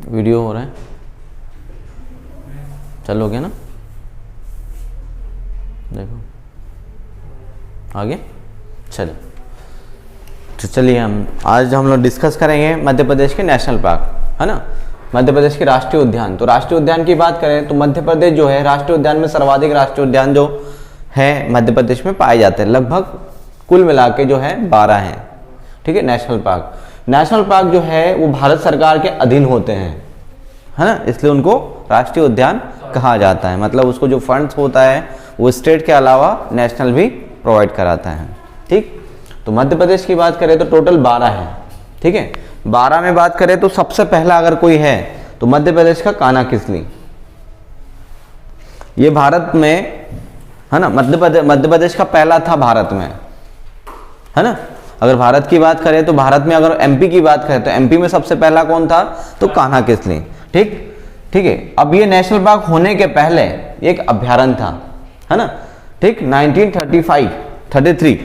Video हो रहा है, चलो गया ना, देखो आगे चलो। तो चलिए आज हम लोग डिस्कस करेंगे मध्य प्रदेश के नेशनल पार्क, है ना, मध्य प्रदेश के राष्ट्रीय उद्यान। तो राष्ट्रीय उद्यान की बात करें तो मध्य प्रदेश जो है राष्ट्रीय उद्यान में सर्वाधिक राष्ट्रीय उद्यान जो है मध्य प्रदेश में पाए जाते हैं, लगभग कुल मिला के जो है 12 हैं। ठीक है, नेशनल पार्क जो है वो भारत सरकार के अधीन होते हैं, है ना, इसलिए उनको राष्ट्रीय उद्यान कहा जाता है। मतलब उसको जो फंड्स होता है वो स्टेट के अलावा नेशनल भी प्रोवाइड कराता है। ठीक, तो मध्य प्रदेश की बात करें तो टोटल 12 है। ठीक है, 12 में बात करें तो सबसे पहला अगर कोई है तो मध्य प्रदेश का कान्हा किसली, ये भारत में, है ना, मध्य प्रदेश का पहला था भारत में, है ना। अगर भारत की बात करें तो भारत में अगर एमपी की बात करें तो एमपी में सबसे पहला कौन था, तो कान्हा किसली। ठीक है, अब ये नेशनल पार्क होने के पहले एक अभ्यारण्य था, है ना। ठीक, 1933,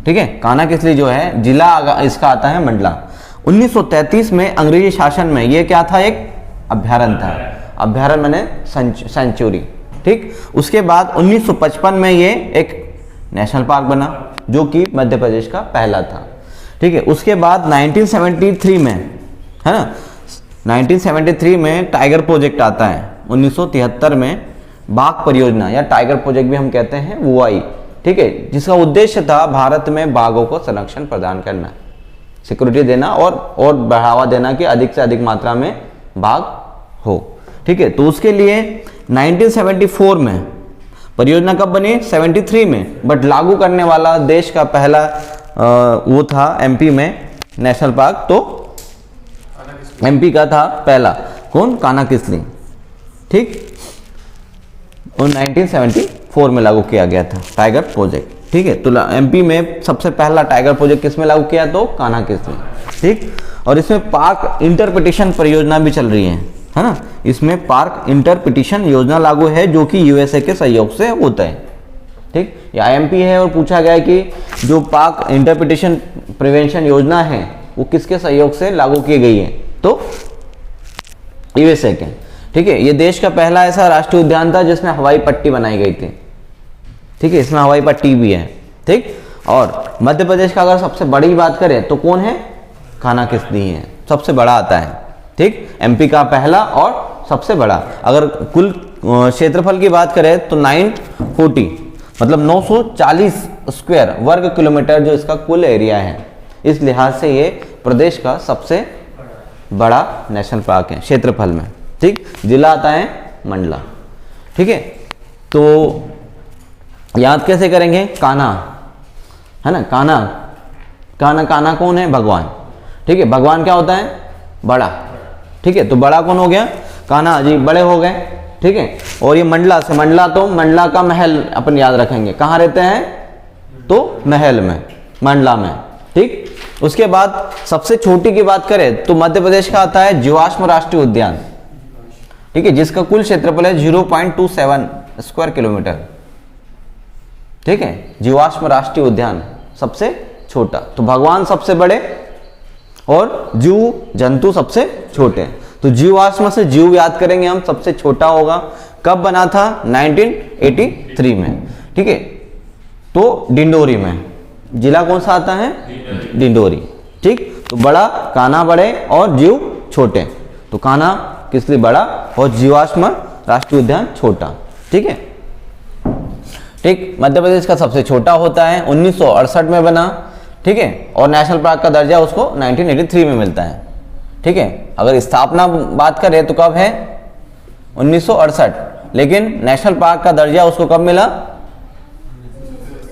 ठीक है, कान्हा किसली जो है जिला इसका आता है मंडला। 1933 में अंग्रेजी शासन में ये क्या था, एक अभ्यारण्य था। अभ्यारण्य माने सेंचुरी। ठीक, उसके बाद 1955 में ये एक नेशनल पार्क बना जो कि मध्य प्रदेश का पहला था। ठीक है, उसके बाद 1973 में, है ना, 1973 में टाइगर प्रोजेक्ट आता है। 1973 में बाघ परियोजना या टाइगर प्रोजेक्ट भी हम कहते हैं वो आई। ठीक है, जिसका उद्देश्य था भारत में बाघों को संरक्षण प्रदान करना, सिक्योरिटी देना और बढ़ावा देना कि अधिक से अधिक मात्रा में बाघ हो। ठीक है, तो उसके लिए 1974 में परियोजना कब बनी, 73 में, बट लागू करने वाला देश का पहला वो था एमपी में नेशनल पार्क, तो एमपी का था पहला कौन, कान्हा किसली। ठीक, और 1974 में लागू किया गया था टाइगर प्रोजेक्ट। ठीक है, तो एमपी में सबसे पहला टाइगर प्रोजेक्ट किसमें लागू किया, तो कान्हा किसली। ठीक, और इसमें पार्क इंटरप्रिटेशन परियोजना भी चल रही है ना। इसमें पार्क इंटरप्रिटेशन योजना लागू है जो कि यूएसए के सहयोग से होता है। ठीक, ये आईएमपी है और पूछा गया है कि जो पार्क इंटरप्रिटेशन प्रिवेंशन योजना है वो किसके सहयोग से लागू की गई है, तो यूएसए के। ठीक है, ये देश का पहला ऐसा राष्ट्रीय उद्यान था जिसमें हवाई पट्टी बनाई गई थी। ठीक है, इसमें हवाई पट्टी भी है। ठीक, और मध्य प्रदेश का अगर सबसे बड़ी बात करें तो कौन है, कान्हा किसली है, सबसे बड़ा आता है। ठीक, एमपी का पहला और सबसे बड़ा। अगर कुल क्षेत्रफल की बात करें तो 940 मतलब 940 स्क्वायर वर्ग किलोमीटर जो इसका कुल एरिया है। इस लिहाज से ये प्रदेश का सबसे बड़ा नेशनल पार्क है क्षेत्रफल में। ठीक, जिला आता है मंडला। ठीक है, तो याद कैसे करेंगे, कान्हा, है ना, कान्हा कौन है, भगवान। ठीक है, भगवान क्या होता है, बड़ा। ठीक है, तो बड़ा कौन हो गया, कान्हा जी बड़े हो गए। ठीक है, और ये मंडला से, मंडला का महल अपन याद रखेंगे, कहाँ रहते हैं, तो महल में, मंडला में। ठीक, उसके बाद सबसे छोटी की बात करें तो मध्य प्रदेश का आता है जीवाश्म राष्ट्रीय उद्यान। ठीक है, जिसका कुल क्षेत्रफल है 0.27 स्क्वायर किलोमीटर। ठीक है, जीवाश्म राष्ट्रीय उद्यान सबसे छोटा। तो भगवान सबसे बड़े और जीव जंतु सबसे छोटे। तो जीवाश्म से जीव याद करेंगे हम, सबसे छोटा होगा। कब बना था, 1983 में। ठीक है, तो डिंडोरी में। जिला कौन सा आता है, डिंडोरी। ठीक, तो बड़ा, कान्हा बड़े और जीव छोटे। तो कान्हा किसलिए बड़ा और जीवाश्म राष्ट्रीय उद्यान छोटा। ठीक है, ठीक, मध्य प्रदेश का सबसे छोटा होता है, 1968 में बना। ठीक है, और नेशनल पार्क का दर्जा उसको 1983 में मिलता है। ठीक है, अगर स्थापना बात करें तो कब है, 1968, लेकिन नेशनल पार्क का दर्जा उसको कब मिला,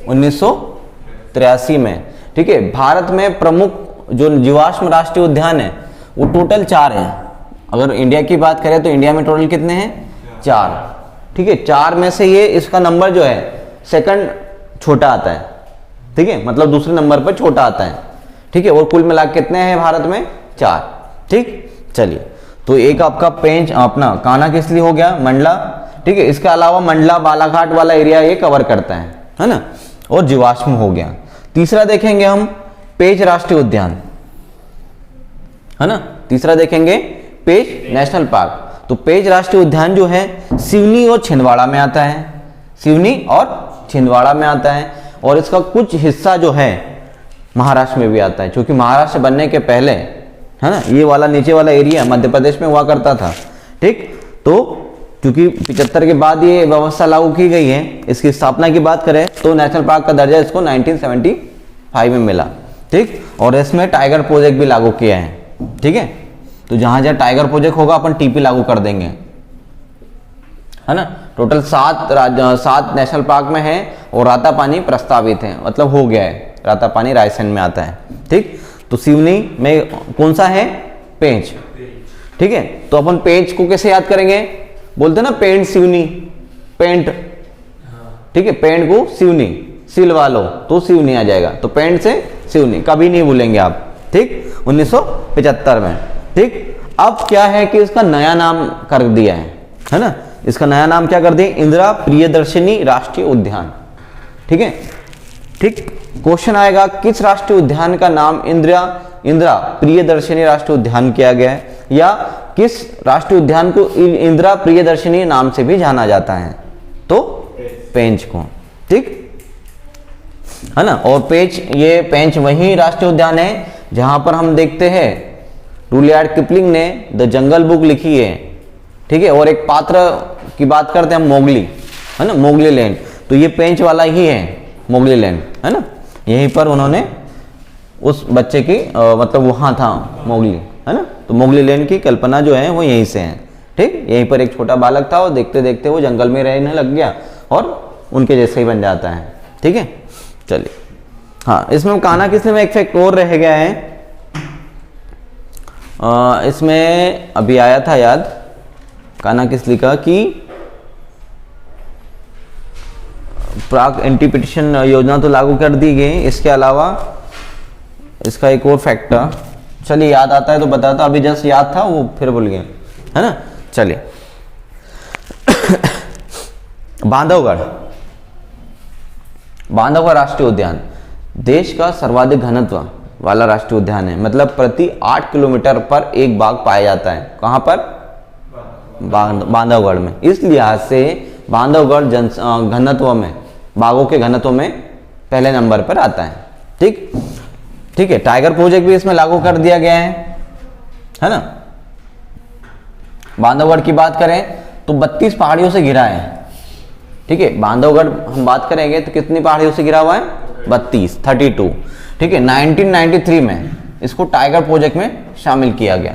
1983 में। ठीक है, भारत में प्रमुख जो जीवाश्म राष्ट्रीय उद्यान है वो टोटल 4 हैं। अगर इंडिया की बात करें तो इंडिया में टोटल कितने हैं, 4। ठीक है, 4 में से ये इसका नंबर जो है सेकंड छोटा आता है। ठीक है, मतलब दूसरे नंबर पर छोटा आता है। ठीक है, और कुल मिला कितने हैं भारत में, 4। ठीक, चलिए, तो एक आपका पेंच अपना कान्हा किसली हो गया, मंडला। ठीक है, इसके अलावा मंडला बालाघाट वाला एरिया ये कवर करता है ना, और जीवाश्म हो गया। तीसरा देखेंगे हम पेंच राष्ट्रीय उद्यान, है ना। तीसरा देखेंगे पेंच नेशनल पार्क। तो पेंच राष्ट्रीय उद्यान जो है सिवनी और छिंदवाड़ा में आता है, सिवनी और छिंदवाड़ा में आता है, और इसका कुछ हिस्सा जो है महाराष्ट्र में भी आता है, क्योंकि महाराष्ट्र बनने के पहले है ना ये वाला नीचे वाला एरिया मध्य प्रदेश में हुआ करता था। ठीक, तो क्योंकि 75 के बाद ये व्यवस्था लागू की गई है, इसकी स्थापना की बात करें तो नेशनल पार्क का दर्जा इसको 1975 में मिला। ठीक, और इसमें टाइगर प्रोजेक्ट भी लागू किया है। ठीक है, तो जहां जहां टाइगर प्रोजेक्ट होगा अपन टीपी लागू कर देंगे, है ना। टोटल 7 नेशनल पार्क में है और रातापानी प्रस्तावित है, मतलब हो गया है, रातापानी रायसेन में आता है। ठीक, तो सिवनी में कौन सा है, पेंच। ठीक है, तो अपन पेंच को कैसे याद करेंगे, बोलते ना पेंट सिवनी, पेंट। ठीक है, पेंट को सिवनी सिलवा लो तो सिवनी आ जाएगा, तो पेंट से सिवनी कभी नहीं भूलेंगे आप। ठीक, 1975 में। ठीक, अब क्या है कि इसका नया नाम कर दिया है ना, इसका नया नाम क्या कर दिया, इंदिरा प्रियदर्शिनी राष्ट्रीय उद्यान। ठीक है, ठीक, क्वेश्चन आएगा किस राष्ट्रीय उद्यान का नाम इंदिरा प्रियदर्शिनी राष्ट्रीय उद्यान किया गया है, या किस राष्ट्रीय उद्यान को इंदिरा प्रियदर्शिनी नाम से भी जाना जाता है, तो पेंच को। ठीक है ना, और पेंच वही राष्ट्रीय उद्यान है जहां पर हम देखते हैं रुडयार्ड किपलिंग ने द जंगल बुक लिखी है। ठीक है, और एक पात्र की बात करते हैं हम, मोगली, है ना, मोगली लैंड, तो ये पेंच वाला ही है मोगली लैंड, है ना, यहीं पर उन्होंने उस बच्चे की मतलब वहां था मोगली, है ना, तो मोगली लैंड की कल्पना जो है वो यहीं से है। ठीक, यहीं पर एक छोटा बालक था और देखते देखते वो जंगल में रहने लग गया और उनके जैसे ही बन जाता है। ठीक है, चलिए, हाँ, इसमें कान्हा किसली में एक फैक्ट और रह गया है, इसमें अभी आया था याद, कान्हा किसली का कि प्राक एंटी पिटिशन योजना तो लागू कर दी गई, इसके अलावा इसका एक और फैक्ट था, चलिए याद आता है तो बताता, अभी जस्ट याद था वो फिर भूल गए, है ना। चलिए बांधवगढ़ राष्ट्रीय उद्यान देश का सर्वाधिक घनत्व वाला राष्ट्रीय उद्यान है, मतलब प्रति 8 किलोमीटर पर एक बाघ पाया जाता है। कहां पर, बांधवगढ़ में। इस लिहाज से बांधवगढ़ घनत्व में, बाघों के घनत्व में पहले नंबर पर आता है। ठीक, ठीक है, टाइगर प्रोजेक्ट भी इसमें लागू कर दिया गया है ना। बांधवगढ़ की बात करें तो 32 पहाड़ियों से घिरा है। ठीक है, बांधवगढ़ हम बात करेंगे तो कितनी पहाड़ियों से घिरा हुआ है, 32। ठीक है, 1993 में इसको टाइगर प्रोजेक्ट में शामिल किया गया।